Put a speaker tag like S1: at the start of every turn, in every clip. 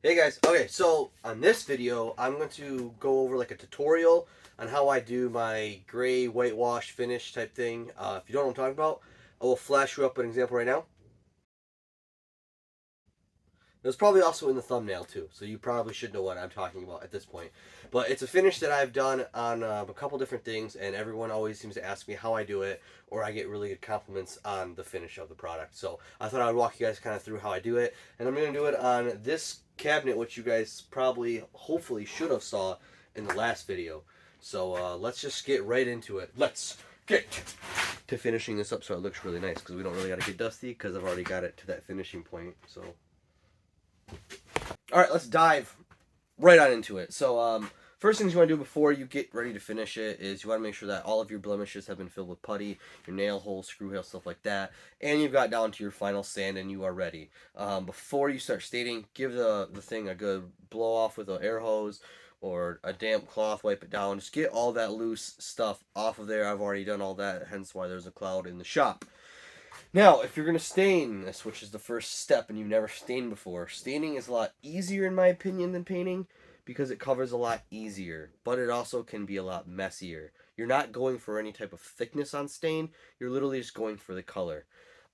S1: Hey guys, okay, so on this video, I'm going to go over like a tutorial on how I do my gray whitewash finish type thing. If you don't know what I'm talking about, I will flash you up an example right now. It's probably also in the thumbnail too, so you probably should know what I'm talking about at this point. But it's a finish that I've done on a couple different things, and everyone always seems to ask me how I do it, or I get really good compliments on the finish of the product. So I thought I would walk you guys kind of through how I do it, and I'm going to do it on this cabinet, which you guys probably, hopefully, should have saw in the last video. So let's just get right into it. Let's get to finishing this up so it looks really nice, because we don't really got to get dusty, because I've already got it to that finishing point. So all right, let's dive right on into it. So, first things you want to do before you get ready to finish it is you want to make sure that all of your blemishes have been filled with putty, your nail holes, screw holes, stuff like that, and you've got down to your final sand and you are ready. Before you start staining, give the thing a good blow off with an air hose or a damp cloth, wipe it down. Just get all that loose stuff off of there. I've already done all that, hence why there's a cloud in the shop. Now, if you're going to stain this, which is the first step and you've never stained before, staining is a lot easier in my opinion than painting because it covers a lot easier, but it also can be a lot messier. You're not going for any type of thickness on stain, you're literally just going for the color.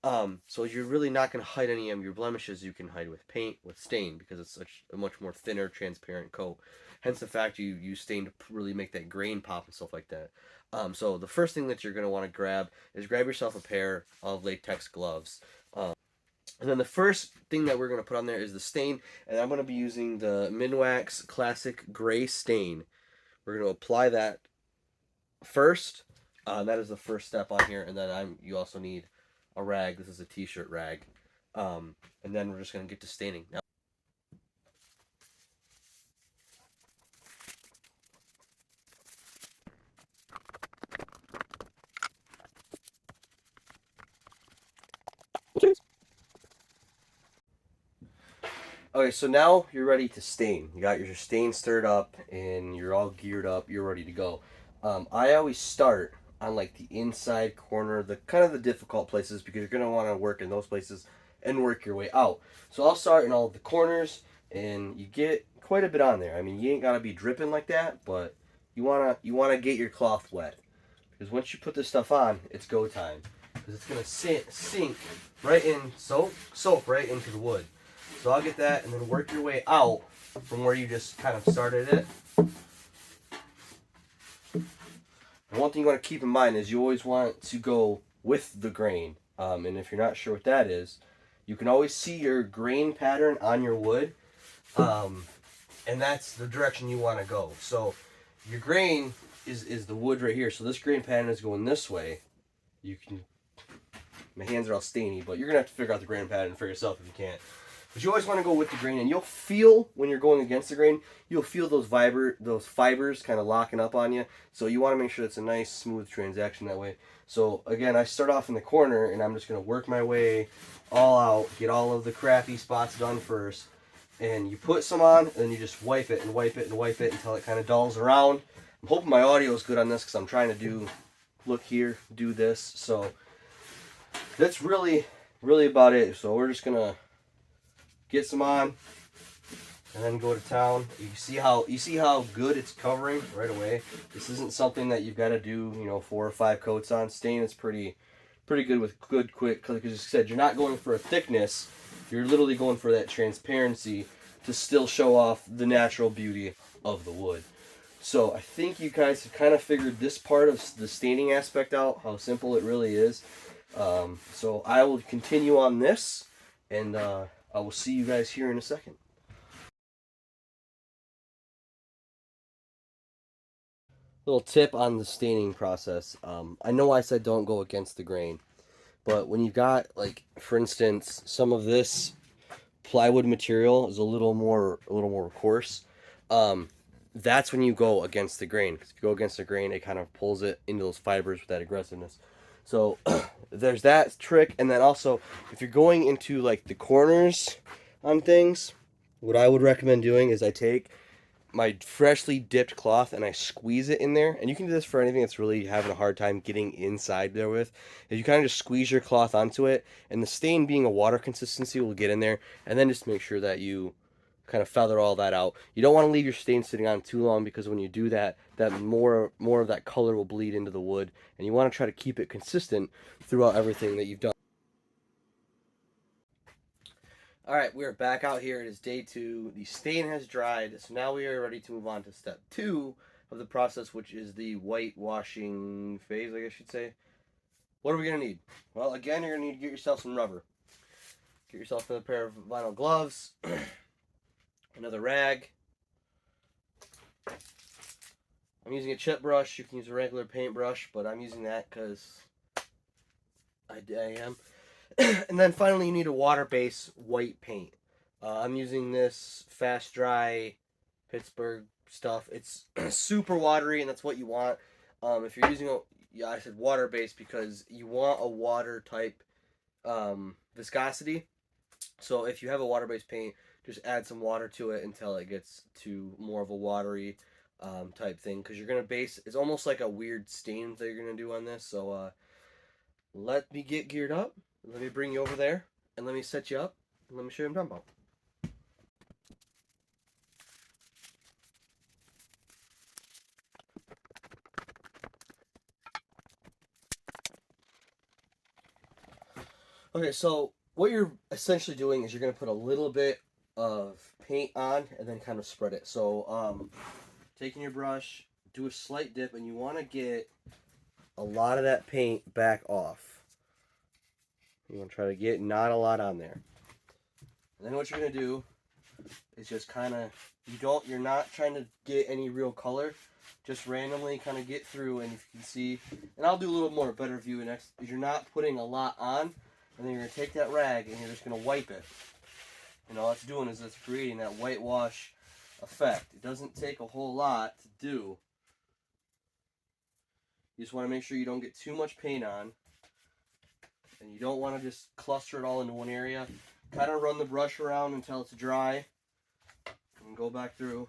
S1: So you're really not going to hide any of your blemishes you can hide with paint, with stain, because it's such a much more thinner, transparent coat. Hence the fact you use stain to really make that grain pop and stuff like that. So the first thing that you're going to want to grab is grab yourself a pair of latex gloves. And then the first thing that we're going to put on there is the stain, and I'm going to be using the Minwax Classic Gray Stain. We're going to apply that first. That is the first step on here, and then you also need a rag. This is a t-shirt rag. And then we're just going to get to staining. Now, okay, so now you're ready to stain. You got your stain stirred up, and you're all geared up. You're ready to go. I always start on like the inside corner, the kind of the difficult places, because you're gonna want to work in those places and work your way out. So I'll start in all the corners, and you get quite a bit on there. I mean, you ain't gotta be dripping like that, but you wanna get your cloth wet, because once you put this stuff on, it's go time, because it's gonna sink right in, soak right into the wood. So I'll get that, and then work your way out from where you just kind of started it. And one thing you want to keep in mind is you always want to go with the grain. And if you're not sure what that is, you can always see your grain pattern on your wood. And that's the direction you want to go. So your grain is the wood right here. So this grain pattern is going this way. You can, my hands are all stainy, but you're going to have to figure out the grain pattern for yourself if you can't. But you always want to go with the grain, and you'll feel when you're going against the grain, you'll feel those fibers kind of locking up on you. So you want to make sure it's a nice, smooth transaction that way. So again, I start off in the corner, and I'm just going to work my way all out, get all of the crappy spots done first. And you put some on, and then you just wipe it and wipe it and wipe it until it kind of dulls around. I'm hoping my audio is good on this because I'm trying to look here, do this. So that's really about it. So we're just going to get some on, and then go to town. You see how good it's covering right away. This isn't something that you've got to do 4 or 5 coats on. Stain is pretty good with good quick, because as I said, you're not going for a thickness. You're literally going for that transparency to still show off the natural beauty of the wood. So I think you guys have kind of figured this part of the staining aspect out, how simple it really is. So I will continue on this, and I will see you guys here in a second. Little tip on the staining process. I know I said don't go against the grain, but when you've got, like, for instance, some of this plywood material is a little more coarse, that's when you go against the grain. Because if you go against the grain, it kind of pulls it into those fibers with that aggressiveness. So there's that trick, and then also if you're going into like the corners on things, what I would recommend doing is I take my freshly dipped cloth and I squeeze it in there. And you can do this for anything that's really having a hard time getting inside there with. Is you kind of just squeeze your cloth onto it, and the stain being a water consistency will get in there. And then just make sure that you kind of feather all that out. You don't want to leave your stain sitting on too long, because when you do that, more of that color will bleed into the wood, and you want to try to keep it consistent throughout everything that you've done. All right, we are back out here. It is day 2. The stain has dried, so now we are ready to move on to step 2 of the process, which is the whitewashing phase, I guess you'd say. What are we going to need? Well, again, you're going to need to get yourself some rubber. Get yourself a pair of vinyl gloves, another rag. I'm using a chip brush. You can use a regular paintbrush, but I'm using that because I am. And then finally, you need a water-based white paint. I'm using this fast dry Pittsburgh stuff. It's super watery, and that's what you want. If you're using I said water-based because you want a water type viscosity. So if you have a water-based paint, just add some water to it until it gets to more of a watery type thing, because you're going to base, it's almost like a weird stain that you're going to do on this. So let me get geared up. Let me bring you over there, and let me set you up, and let me show you what I'm talking about. Okay, so what you're essentially doing is you're going to put a little bit of paint on and then kind of spread it. So taking your brush, do a slight dip, and you want to get a lot of that paint back off. You want to try to get not a lot on there. And then what you're going to do is just kind of, you're not trying to get any real color, just randomly kind of get through. And if you can see, and I'll do a little more better view next, is you're not putting a lot on, and then you're going to take that rag and you're just going to wipe it. And all it's doing is it's creating that whitewash effect. It doesn't take a whole lot to do. You just want to make sure you don't get too much paint on, and you don't want to just cluster it all into one area. Kind of run the brush around until it's dry, and go back through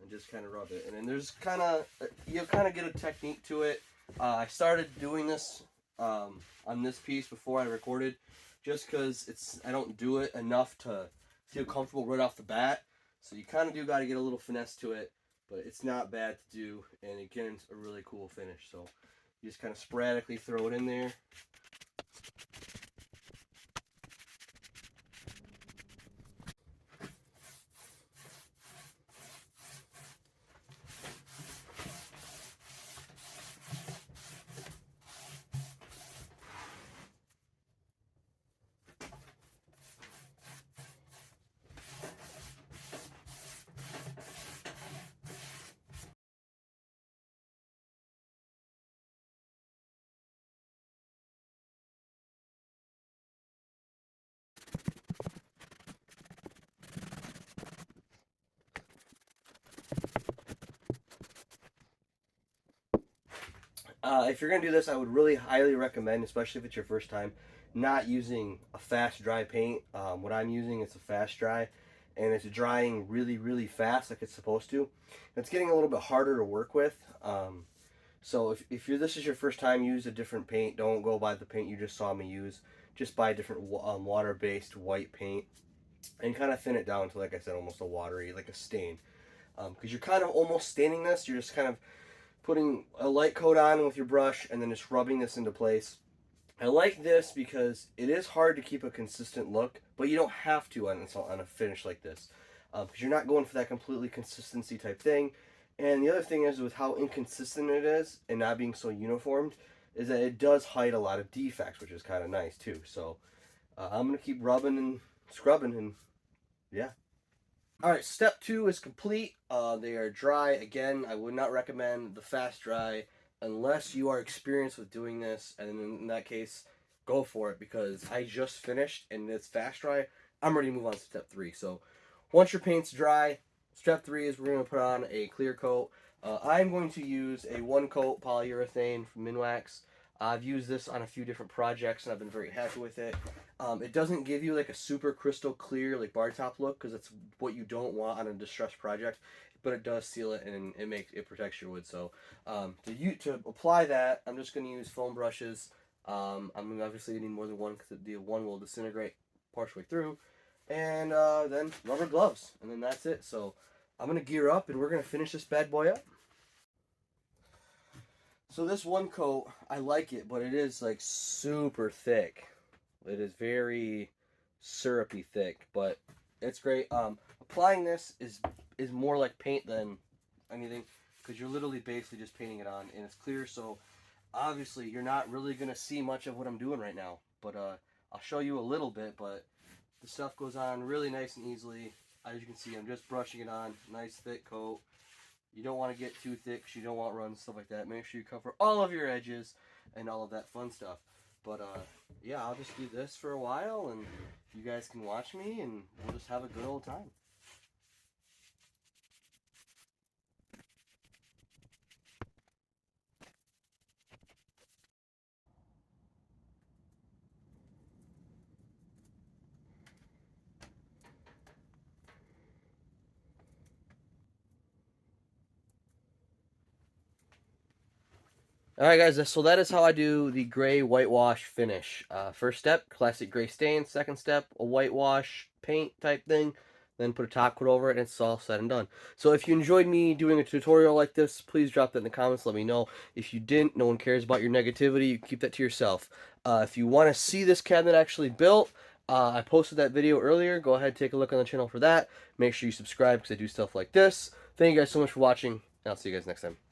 S1: and just kind of rub it. And then there's kind of, you'll kind of get a technique to it. I started doing this on this piece before I recorded, just because I don't do it enough to feel comfortable right off the bat. So you kind of do got to get a little finesse to it, but it's not bad to do, and again, it's a really cool finish. So you just kind of sporadically throw it in there. If you're going to do this, I would really highly recommend, especially if it's your first time, not using a fast dry paint. What I'm using is a fast dry, and it's drying really, really fast like it's supposed to. It's getting a little bit harder to work with. So if this is your first time, use a different paint. Don't go by the paint you just saw me use. Just buy a different water-based white paint, and kind of thin it down to, like I said, almost a watery, like a stain. Because you're kind of almost staining this. You're just kind of putting a light coat on with your brush and then just rubbing this into place. I like this because it is hard to keep a consistent look, but you don't have to on a finish like this, because you're not going for that completely consistency type thing. And the other thing is, with how inconsistent it is and not being so uniformed, is that it does hide a lot of defects, which is kind of nice too. So I'm going to keep rubbing and scrubbing, and yeah. Alright, step 2 is complete. They are dry. Again, I would not recommend the fast dry unless you are experienced with doing this, and in that case, go for it, because I just finished and it's fast dry. I'm ready to move on to step 3. So once your paint's dry, step 3 is we're going to put on a clear coat. I'm going to use a 1-coat polyurethane from Minwax. I've used this on a few different projects and I've been very happy with it. It doesn't give you like a super crystal clear like bar top look, because that's what you don't want on a distressed project, but it does seal it and it protects your wood. So to apply that, I'm just going to use foam brushes. I'm obviously going to need more than one, because the one will disintegrate partially through. and then rubber gloves, and then that's it. So I'm gonna gear up, and we're gonna finish this bad boy up. So this one coat, I like it, but it is like super thick. It is very syrupy thick, but it's great. Applying this is more like paint than anything, because you're literally basically just painting it on, and it's clear. So obviously you're not really gonna see much of what I'm doing right now, but I'll show you a little bit. But the stuff goes on really nice and easily. As you can see, I'm just brushing it on. Nice thick coat. You don't want to get too thick because you don't want runs, stuff like that. Make sure you cover all of your edges and all of that fun stuff. But yeah, I'll just do this for a while, and you guys can watch me, and we'll just have a good old time. All right, guys. So that is how I do the gray whitewash finish. First step, classic gray stain. Second step, a whitewash paint type thing. Then put a top coat over it, and it's all said and done. So if you enjoyed me doing a tutorial like this, please drop that in the comments. Let me know. If you didn't, no one cares about your negativity. You keep that to yourself. If you want to see this cabinet actually built, I posted that video earlier. Go ahead, take a look on the channel for that. Make sure you subscribe because I do stuff like this. Thank you guys so much for watching, and I'll see you guys next time.